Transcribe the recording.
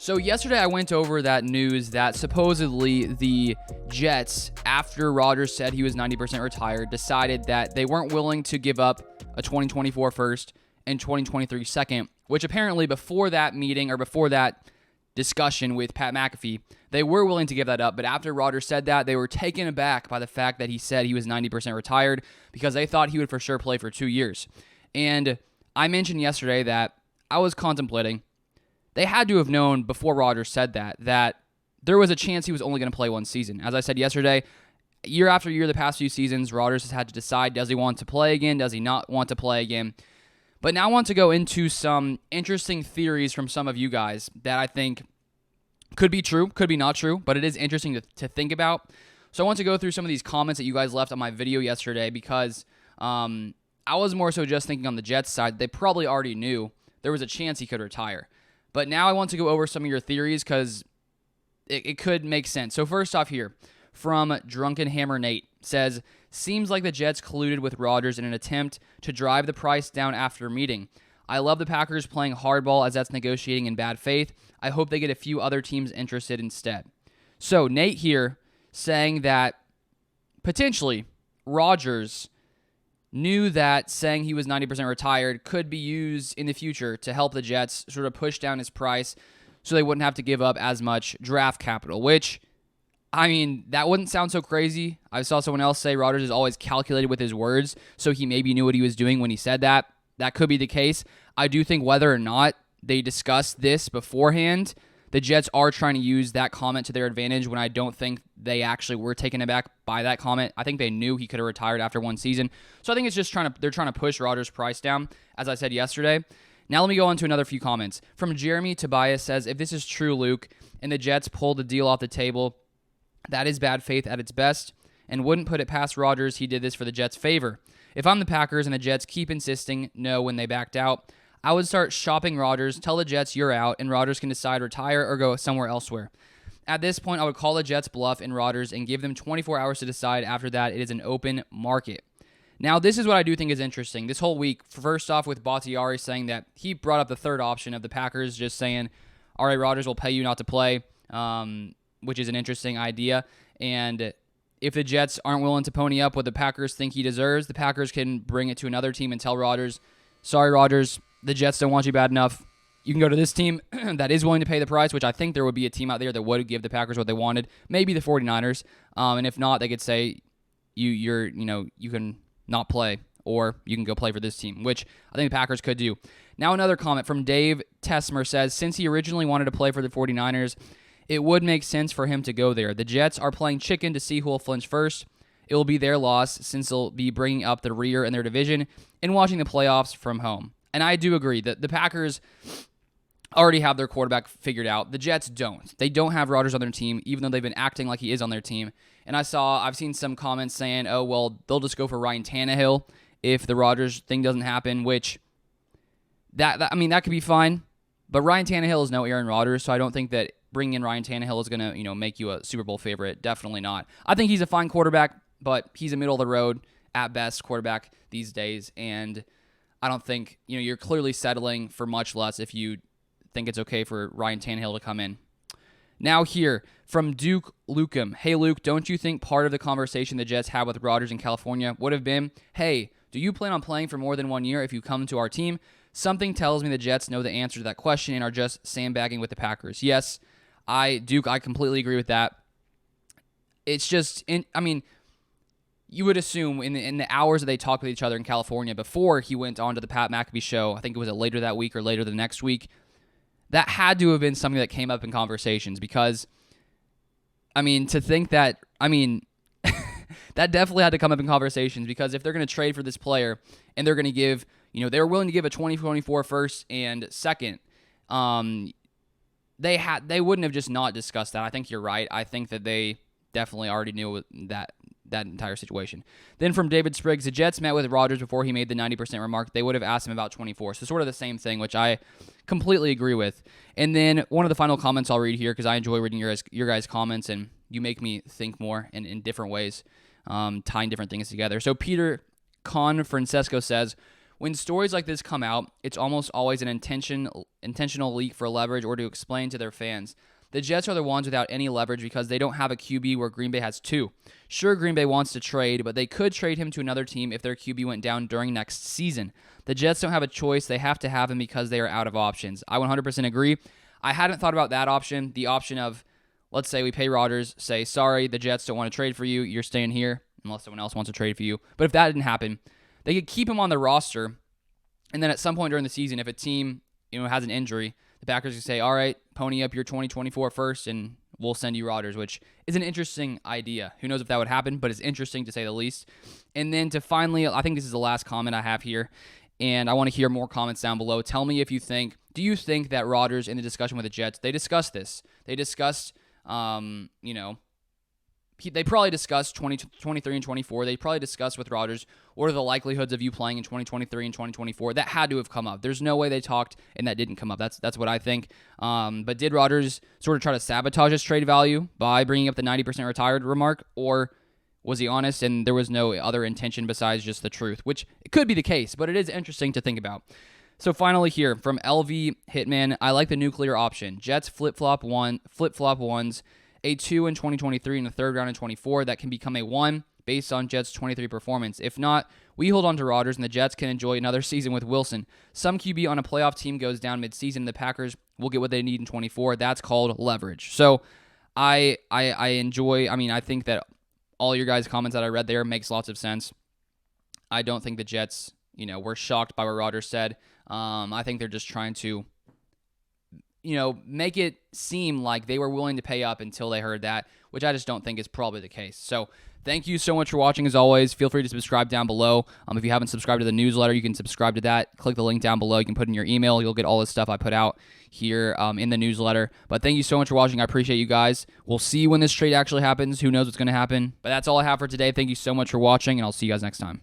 So yesterday I went over that news that supposedly the Jets, after Rodgers said he was 90% retired, decided that they weren't willing to give up a 2024 first and 2023 second, which apparently before that meeting or before that discussion with Pat McAfee, they were willing to give that up. But after Rodgers said that, they were taken aback by the fact that he said he was 90% retired because they thought he would for sure play for 2 years. And I mentioned yesterday that I was contemplating, they had to have known before Rodgers said that there was a chance he was only going to play one season. As I said yesterday, year after year, the past few seasons, Rodgers has had to decide, does he want to play again? Does he not want to play again? But now I want to go into some interesting theories from some of you guys that I think could be true, could be not true, but it is interesting to think about. So I want to go through some of these comments that you guys left on my video yesterday because I was more so just thinking on the Jets side. They probably already knew there was a chance he could retire. But now I want to go over some of your theories because it could make sense. So first off here, from Drunken Hammer Nate, says, seems like the Jets colluded with Rodgers in an attempt to drive the price down after meeting. I love the Packers playing hardball as that's negotiating in bad faith. I hope they get a few other teams interested instead. So Nate here saying that potentially Rodgers knew that saying he was 90% retired could be used in the future to help the Jets sort of push down his price so they wouldn't have to give up as much draft capital, which, I mean, that wouldn't sound so crazy. I saw someone else say Rodgers is always calculated with his words, so he maybe knew what he was doing when he said that. That could be the case. I do think whether or not they discussed this beforehand, the Jets are trying to use that comment to their advantage when I don't think they actually were taken aback by that comment. I think they knew he could have retired after one season. So I think it's just they're trying to push Rodgers' price down, as I said yesterday. Now let me go on to another few comments. From Jeremy Tobias says, if this is true, Luke, and the Jets pulled the deal off the table, that is bad faith at its best, and wouldn't put it past Rodgers he did this for the Jets' favor. If I'm the Packers and the Jets keep insisting no when they backed out, I would start shopping Rodgers, tell the Jets you're out, and Rodgers can decide retire or go somewhere elsewhere. At this point, I would call the Jets bluff in Rodgers and give them 24 hours to decide. After that, it is an open market. Now, this is what I do think is interesting. This whole week, first off with Bakhtiari saying that he brought up the third option of the Packers just saying, all right, Rodgers will pay you not to play, which is an interesting idea. And if the Jets aren't willing to pony up what the Packers think he deserves, the Packers can bring it to another team and tell Rodgers, sorry, Rodgers, the Jets don't want you bad enough. You can go to this team that is willing to pay the price, which I think there would be a team out there that would give the Packers what they wanted. Maybe the 49ers. And if not, they could say you can not play or you can go play for this team, which I think the Packers could do. Now another comment from Dave Tesmer says, since he originally wanted to play for the 49ers, it would make sense for him to go there. The Jets are playing chicken to see who will flinch first. It will be their loss since they'll be bringing up the rear in their division and watching the playoffs from home. And I do agree that the Packers already have their quarterback figured out. The Jets don't. They don't have Rodgers on their team, even though they've been acting like he is on their team. And I've seen some comments saying, oh, well, they'll just go for Ryan Tannehill if the Rodgers thing doesn't happen, which, that could be fine. But Ryan Tannehill is no Aaron Rodgers, so I don't think that bringing in Ryan Tannehill is going to, make you a Super Bowl favorite. Definitely not. I think he's a fine quarterback, but he's a middle-of-the-road, at best, quarterback these days. And I don't think, you're clearly settling for much less if you think it's okay for Ryan Tannehill to come in. Now here, from Duke Lukem. Hey, Luke, don't you think part of the conversation the Jets had with Rodgers in California would have been, hey, do you plan on playing for more than 1 year if you come to our team? Something tells me the Jets know the answer to that question and are just sandbagging with the Packers. Yes, I completely agree with that. It's just, you would assume in the hours that they talked with each other in California before he went on to the Pat McAfee show, I think it was later that week or later the next week, that had to have been something that came up in conversations because, to think that, that definitely had to come up in conversations because if they're going to trade for this player and they're going to give, they were willing to give a 2024 first and second, they wouldn't have just not discussed that. I think you're right. I think that they definitely already knew that entire situation. Then from David Spriggs, the Jets met with Rodgers before he made the 90% remark. They would have asked him about 24. So sort of the same thing, which I completely agree with. And then one of the final comments I'll read here because I enjoy reading your guys' comments and you make me think more in different ways, tying different things together. So Peter Con Francesco says, When stories like this come out, it's almost always an intentional leak for leverage or to explain to their fans. The Jets are the ones without any leverage because they don't have a QB where Green Bay has two. Sure, Green Bay wants to trade, but they could trade him to another team if their QB went down during next season. The Jets don't have a choice. They have to have him because they are out of options. I 100% agree. I hadn't thought about that option, the option of, let's say we pay Rodgers, say, sorry, the Jets don't want to trade for you. You're staying here unless someone else wants to trade for you. But if that didn't happen, they could keep him on the roster, and then at some point during the season, if a team has an injury, the Packers can say, all right, pony up your 2024 first, and we'll send you Rodgers, which is an interesting idea. Who knows if that would happen, but it's interesting to say the least. And then to finally, I think this is the last comment I have here, and I want to hear more comments down below. Tell me if you think, do you think that Rodgers in the discussion with the Jets, they discussed this? They discussed, they probably discussed 2023 and 24. They probably discussed with Rodgers, what are the likelihoods of you playing in 2023 and 2024? That had to have come up. There's no way they talked and that didn't come up. That's what I think. But did Rodgers sort of try to sabotage his trade value by bringing up the 90% retired remark, or was he honest and there was no other intention besides just the truth? Which it could be the case, but it is interesting to think about. So finally here, from LV Hitman, I like the nuclear option. Jets flip-flop ones, a 2 in 2023 and a third round in 24 that can become a 1 based on Jets' 23 performance. If not, we hold on to Rodgers and the Jets can enjoy another season with Wilson. Some QB on a playoff team goes down midseason and the Packers will get what they need in 24. That's called leverage. So I think that all your guys' comments that I read there makes lots of sense. I don't think the Jets, were shocked by what Rodgers said. I think they're just trying to make it seem like they were willing to pay up until they heard that, which I just don't think is probably the case. So thank you so much for watching. As always, feel free to subscribe down below. If you haven't subscribed to the newsletter, you can subscribe to that. Click the link down below. You can put in your email. You'll get all this stuff I put out here in the newsletter. But thank you so much for watching. I appreciate you guys. We'll see when this trade actually happens. Who knows what's going to happen? But that's all I have for today. Thank you so much for watching, and I'll see you guys next time.